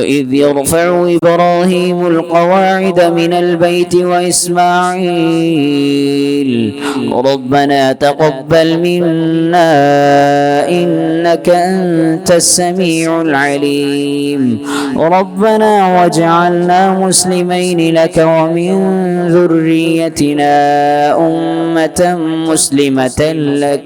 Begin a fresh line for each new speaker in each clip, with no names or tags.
وإذ يرفع إبراهيم القواعد من البيت وإسماعيل ربنا تقبل منا إنك أنت السميع العليم ربنا واجعلنا مسلمين لك ومن ذريتنا أمة مسلمة لك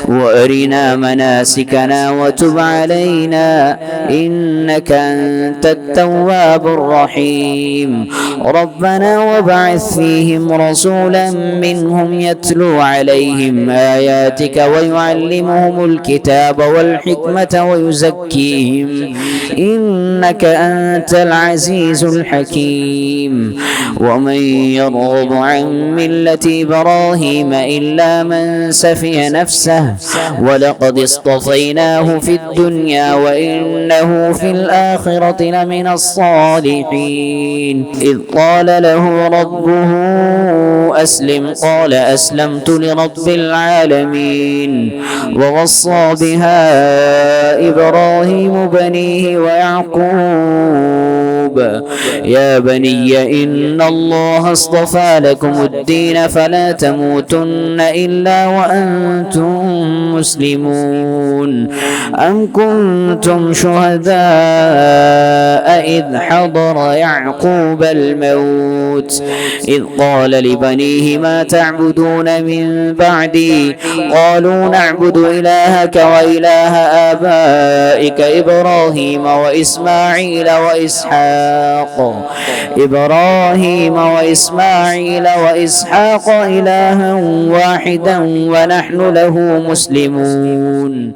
وأرنا مناسكنا وتب علينا إنك أنت التواب الرحيم ربنا وابعث فيهم رسولا منهم يتلو عليهم آياتك ويعلمهم الكتاب والحكمة ويزكيهم إنك أنت العزيز الحكيم ومن يرغب عن ملة إبراهيم إلا من سفه نفسه ولقد اصطفيناه في الدنيا وإنه في الآخرة لمن الصالحين إذ قال له ربه أسلم قال أسلمت لرب العالمين ووصى بها إبراهيم بنيه ويعقوب يا بني إن الله اصطفى لكم الدين فلا تموتن إلا وأنتم مسلمون أم كنتم شهداء إذ حضر يعقوب الموت إذ قال لبنيه ما تعبدون من بعدي قالوا نعبد إلهك وإله آبائك إبراهيم وإسماعيل وإسحاق إلها واحدا ونحن له مسلمون